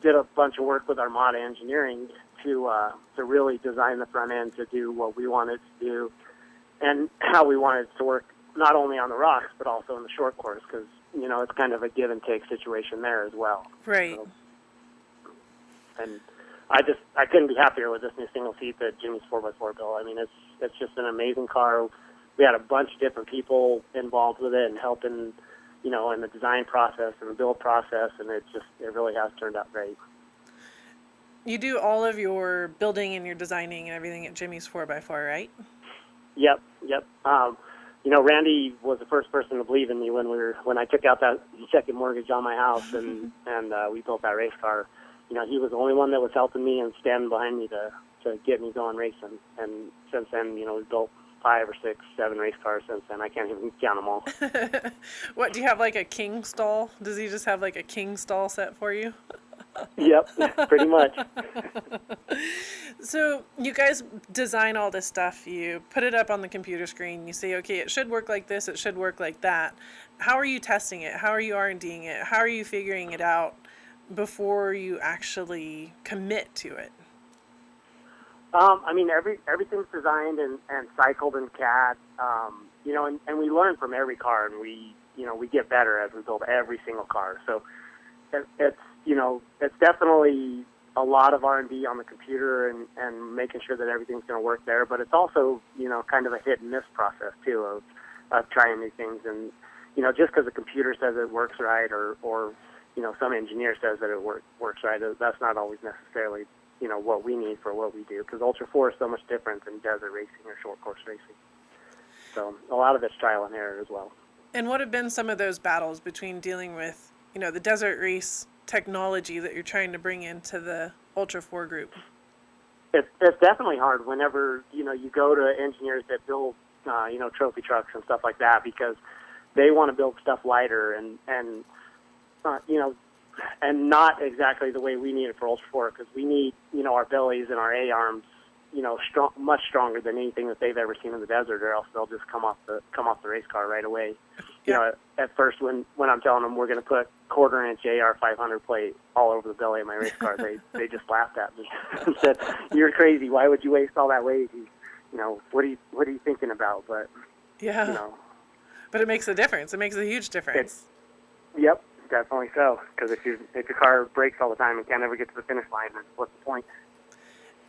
did a bunch of work with Armada Engineering to really design the front end to do what we wanted to do, and how we wanted it to work, not only on the rocks but also in the short course, because it's kind of a give and take situation there as well. Right. So, and I couldn't be happier with this new single seat that Jimmy's 4x4 built. I mean, it's just an amazing car. We had a bunch of different people involved with it and helping, in the design process and the build process, and it really has turned out great. You do all of your building and your designing and everything at Jimmy's 4x4, right? Yep. Randy was the first person to believe in me when I took out that second mortgage on my house, and we built that race car. He was the only one that was helping me and standing behind me to get me going racing. And since then, we built 5 or 6, 7 race cars since then. I can't even count them all. What, do you have like a king stall? Does he just have like a king stall set for you? Yep, pretty much. So you guys design all this stuff. You put it up on the computer screen. You say, okay, it should work like this. It should work like that. How are you testing it? How are you R&Ding it? How are you figuring it out before you actually commit to it? Everything's designed and cycled in CAD, and we learn from every car, and we get better as we build every single car. So it's definitely a lot of R&D on the computer and making sure that everything's going to work there. But it's also, kind of a hit and miss process too of trying new things. And, just because the computer says it works right, or some engineer says that it works right, that's not always necessarily what we need for what we do, because Ultra 4 is so much different than desert racing or short course racing. So a lot of it's trial and error as well. And what have been some of those battles between dealing with, the desert race technology that you're trying to bring into the Ultra 4 group? It's definitely hard whenever, you go to engineers that build, trophy trucks and stuff like that, because they want to build stuff lighter and not exactly the way we need it for Ultra 4, because we need, our bellies and our A-arms, much stronger than anything that they've ever seen in the desert, or else they'll just come off the race car right away. Yeah. At first when I'm telling them we're going to put 1/4-inch AR 500 plate all over the belly of my race car, they just laughed at me and said, "You're crazy. Why would you waste all that weight? What are you thinking about?" But yeah, but it makes a difference. It makes a huge difference. Yep. definitely so. Because if your car breaks all the time and can't ever get to the finish line, then what's the point?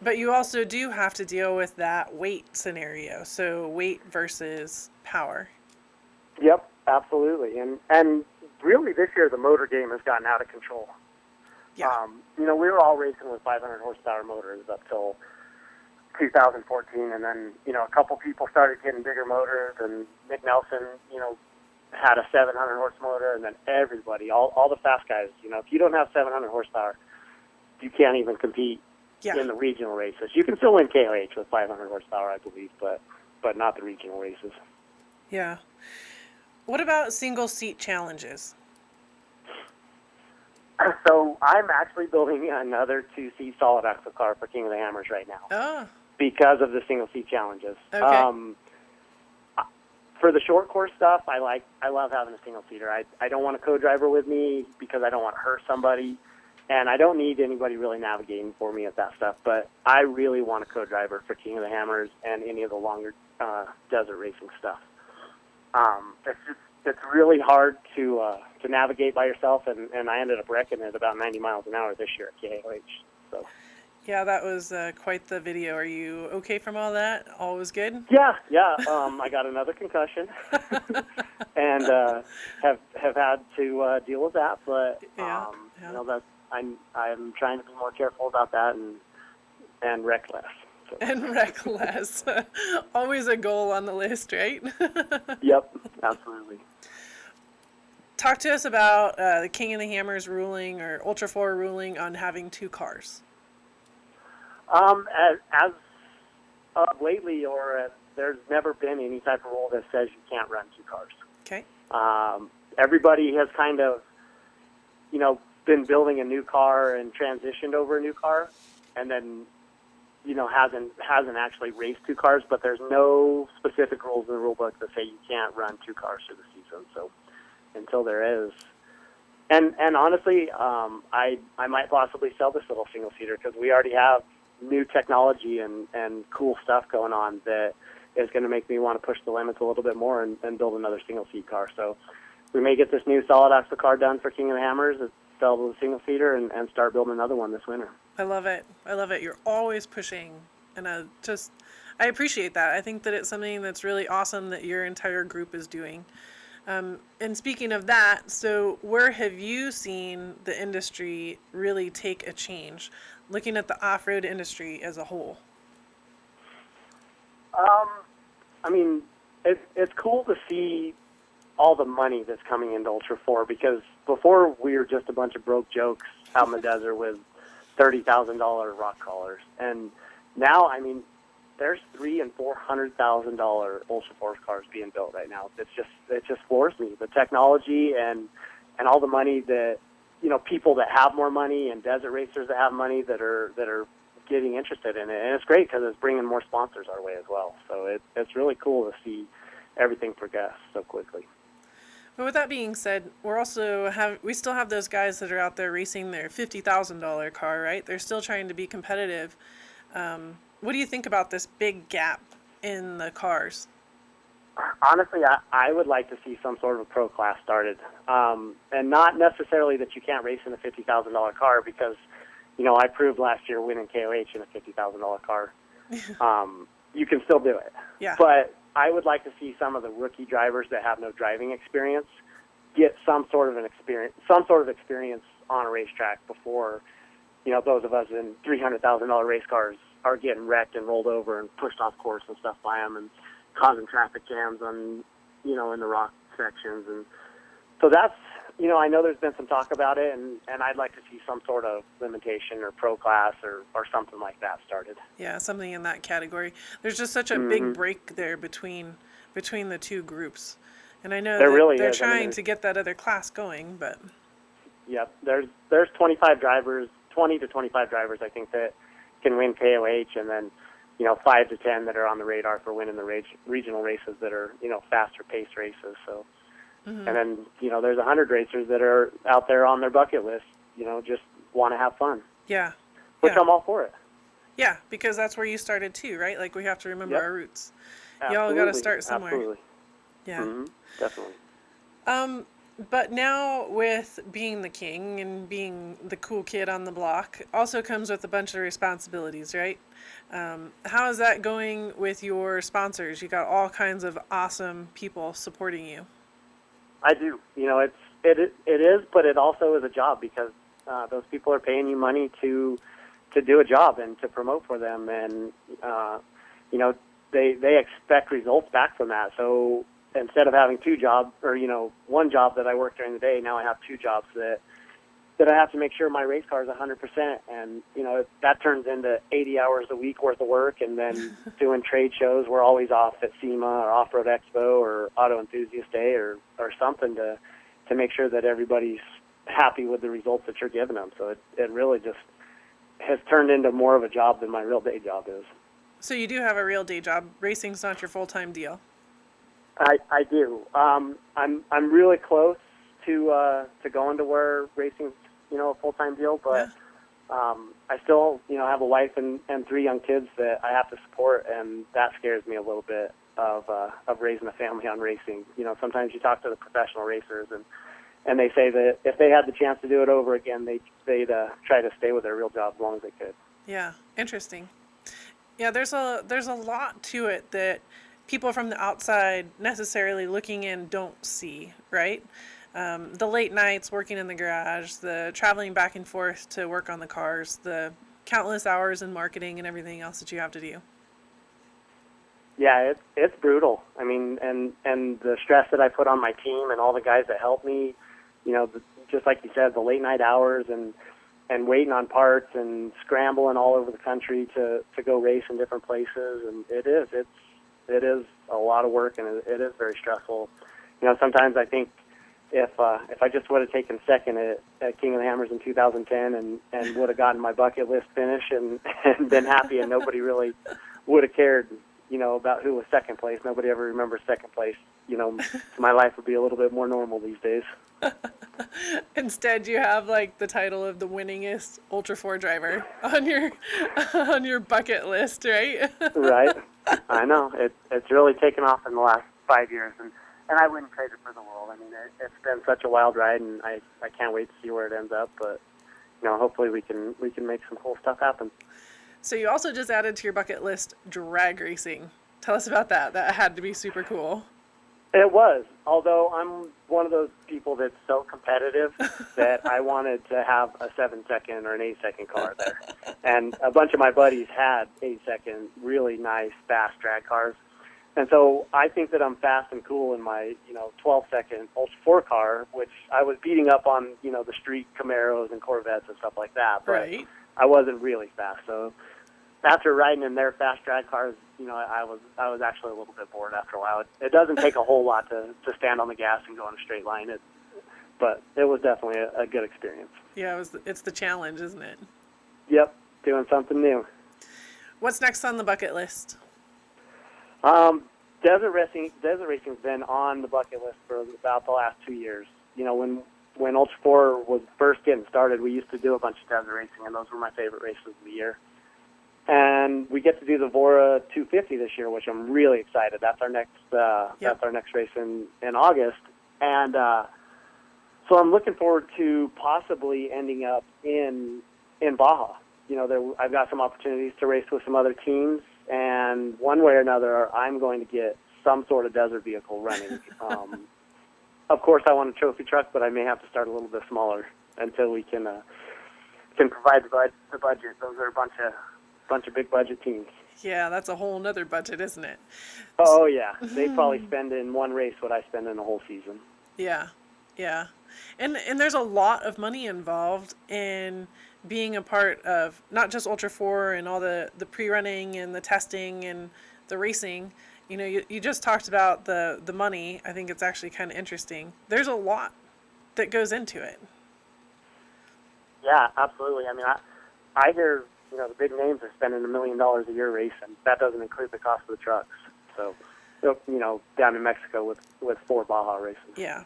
But you also do have to deal with that weight scenario. So weight versus power. Yep, absolutely. And really this year the motor game has gotten out of control. Yeah. We were all racing with 500 horsepower motors up till 2014, and then, a couple people started getting bigger motors, and Nick Nelson, had a 700 horse motor, and then everybody, all the fast guys, if you don't have 700 horsepower, you can't even compete in the regional races. You can still win KOH with 500 horsepower, I believe, but not the regional races. Yeah. What about single seat challenges? So I'm actually building another 2-seat solid axle car for King of the Hammers right now. Oh. Because of the single seat challenges. Okay. For the short course stuff, I love having a single seater. I don't want a co-driver with me because I don't want to hurt somebody, and I don't need anybody really navigating for me at that stuff. But I really want a co-driver for King of the Hammers and any of the longer desert racing stuff. It's really hard to navigate by yourself, and I ended up wrecking it about 90 miles an hour this year at KOH. So. Yeah, that was quite the video. Are you okay from all that? All was good? Yeah. I got another concussion, and have had to deal with that. But I'm trying to be more careful about that and wreck less. So. And wreck less. Always a goal on the list, right? Yep, absolutely. Talk to us about the King of the Hammers ruling or Ultra 4 ruling on having 2 cars. As of lately, there's never been any type of rule that says you can't run 2 cars. Okay. Everybody has kind of, been building a new car and transitioned over a new car, and then, hasn't actually raced 2 cars. But there's no specific rules in the rule book that say you can't run 2 cars through the season. So until there is. And honestly, I might possibly sell this little single seater because we already have new technology and cool stuff going on that is going to make me want to push the limits a little bit more and build another single seat car. So we may get this new solid axle car done for King of the Hammers, sell the single seater, and start building another one this winter. I love it. You're always pushing, and I appreciate that. I think that it's something that's really awesome that your entire group is doing. And speaking of that, so where have you seen the industry really take a change, looking at the off-road industry as a whole? It's cool to see all the money that's coming into Ultra 4, because before we were just a bunch of broke jokes out in the desert with $30,000 rock collars, and now, there's $300,000 and $400,000 Ultra 4 cars being built right now. It just floors me. The technology and all the money that people that have more money and desert racers that have money that are getting interested in it, and it's great because it's bringing more sponsors our way as well. So it's really cool to see everything progress so quickly. But with that being said, we still have those guys that are out there racing their $50,000 car, right? They're still trying to be competitive. What do you think about this big gap in the cars? Honestly, I would like to see some sort of a pro class started. And not necessarily that you can't race in a $50,000 car, because, I proved last year winning KOH in a $50,000 car. You can still do it. Yeah. But I would like to see some of the rookie drivers that have no driving experience get some sort of experience on a racetrack before, those of us in $300,000 race cars are getting wrecked and rolled over and pushed off course and stuff by them and causing traffic jams on, in the rock sections. And so that's, I know there's been some talk about it, and I'd like to see some sort of limitation or pro class or something like that started. Yeah, something in that category. There's just such a big break there between the two groups. And I know they're trying to get that other class going, but... Yep, there's 25 drivers, 20 to 25 drivers, I think, that can win KOH, and then 5 to 10 that are on the radar for winning the regional races that are faster pace races. So, and then there's 100 racers that are out there on their bucket list, just want to have fun. Yeah, which I'm all for it. Yeah, because that's where you started too, right? Like, we have to remember our roots. Absolutely. Y'all got to start somewhere. Absolutely. Yeah, definitely. But now with being the king and being the cool kid on the block also comes with a bunch of responsibilities, right? How is that going with your sponsors? You got all kinds of awesome people supporting you. I do. It is, but it also is a job because those people are paying you money to do a job and to promote for them, and they expect results back from that. So instead of having two jobs or one job that I work during the day, now I have two jobs that I have to make sure my race car is 100%, and that turns into 80 hours a week worth of work, and then doing trade shows. We're always off at SEMA or Off-Road Expo or Auto Enthusiast Day or something to make sure that everybody's happy with the results that you're giving them. So it really just has turned into more of a job than my real day job is. So you do have a real day job. Racing's not your full-time deal. I do. I'm really close to going to where racing's a full-time deal, but I still have a wife and three young kids that I have to support, and that scares me a little bit of raising a family on racing. Sometimes you talk to the professional racers and they say that if they had the chance to do it over again, they'd try to stay with their real job as long as they could. Yeah, interesting. Yeah, there's a lot to it that people from the outside necessarily looking in don't see, right? The late nights working in the garage, the traveling back and forth to work on the cars, the countless hours in marketing and everything else that you have to do. Yeah, it's brutal. I mean, and the stress that I put on my team and all the guys that help me, just like you said, the late night hours and waiting on parts and scrambling all over the country to go race in different places, and it is a lot of work, and it is very stressful. Sometimes I think if I just would have taken second at King of the Hammers in 2010 and would have gotten my bucket list finish and been happy, and nobody really would have cared, about who was second place. Nobody ever remembers second place. My life would be a little bit more normal these days. Instead, you have like the title of the winningest Ultra 4 driver on your bucket list, right? Right. I know. It's really taken off in the last 5 years, and I wouldn't trade it for the world. I mean, it's been such a wild ride, and I can't wait to see where it ends up. But hopefully we can make some cool stuff happen. So you also just added to your bucket list drag racing. Tell us about that. That had to be super cool. It was, although I'm one of those people that's so competitive that I wanted to have a 7-second or an 8-second car there. And a bunch of my buddies had 8-second, really nice, fast drag cars. And so I think that I'm fast and cool in my, 12-second Ultra 4 car, which I was beating up on, the street Camaros and Corvettes and stuff like that. But right. I wasn't really fast. So after riding in their fast drag cars, I was actually a little bit bored after a while. It doesn't take a whole lot to stand on the gas and go in a straight line. But it was definitely a good experience. Yeah, it's the challenge, isn't it? Yep, doing something new. What's next on the bucket list? Desert racing's been on the bucket list for about the last 2 years. When Ultra 4 was first getting started, we used to do a bunch of desert racing, and those were my favorite races of the year. And we get to do the Vora 250 this year, which I'm really excited. That's our next that's our next race in August. And so I'm looking forward to possibly ending up in Baja. I've got some opportunities to race with some other teams, and one way or another, I'm going to get some sort of desert vehicle running. Of course, I want a trophy truck, but I may have to start a little bit smaller until we can provide the budget. Those are a bunch of big budget teams. Yeah, that's a whole nother budget, isn't it? Oh yeah, they probably spend in one race what I spend in a whole season. Yeah, and there's a lot of money involved in being a part of not just Ultra 4 and all the pre-running and the testing and the racing. You just talked about the money. I think it's actually kind of interesting. There's a lot that goes into it. Yeah, absolutely. I mean, I hear the big names are spending $1 million a year racing. That doesn't include the cost of the trucks. So, down in Mexico with 4 Baja races. Yeah.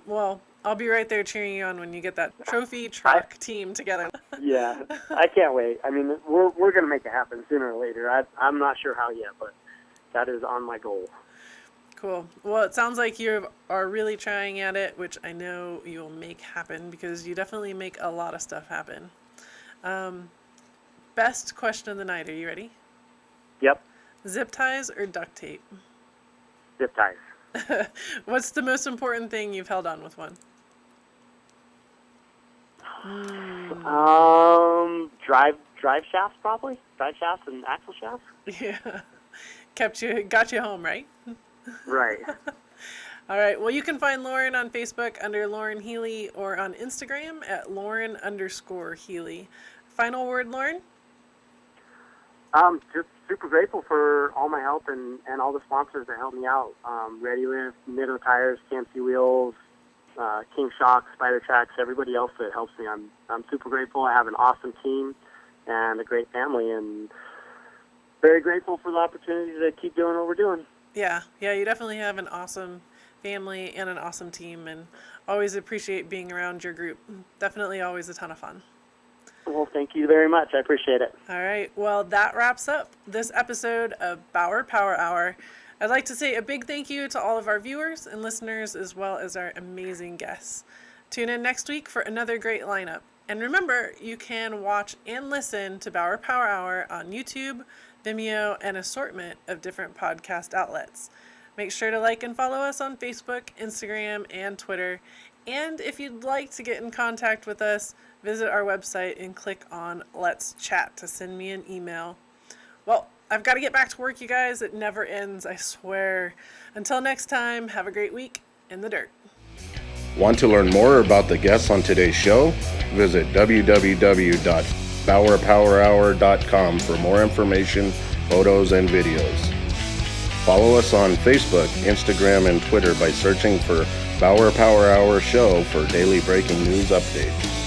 Well, I'll be right there cheering you on when you get that trophy truck team together. Yeah, I can't wait. I mean, we're going to make it happen sooner or later. I'm not sure how yet, but that is on my goal. Cool. Well, it sounds like you are really trying at it, which I know you'll make happen because you definitely make a lot of stuff happen. Best question of the night. Are you ready? Yep. Zip ties or duct tape? Zip ties. What's the most important thing you've held on with one? Drive shafts probably. Drive shafts and axle shafts. Yeah. Got you home, right? Right. All right. Well, you can find Loren on Facebook under Loren Healy or on Instagram at Loren_Healy. Final word, Loren? Just super grateful for all my help and all the sponsors that help me out. Ready Lift, Meadows Tires, KMC Wheels, King Shock, Spider Tracks, everybody else that helps me. I'm super grateful. I have an awesome team and a great family, and very grateful for the opportunity to keep doing what we're doing. Yeah, you definitely have an awesome family and an awesome team, and always appreciate being around your group. Definitely always a ton of fun. Well, thank you very much. I appreciate it. All right. Well, that wraps up this episode of Bauer Power Hour. I'd like to say a big thank you to all of our viewers and listeners, as well as our amazing guests. Tune in next week for another great lineup. And remember, you can watch and listen to Bauer Power Hour on YouTube, Vimeo, and assortment of different podcast outlets. Make sure to like and follow us on Facebook, Instagram, and Twitter. And if you'd like to get in contact with us, visit our website and click on Let's Chat to send me an email. Well, I've got to get back to work, you guys. It never ends, I swear. Until next time, have a great week in the dirt. Want to learn more about the guests on today's show? Visit www.BauerPowerHour.com for more information, photos, and videos. Follow us on Facebook, Instagram, and Twitter by searching for Bauer Power Hour Show for daily breaking news updates.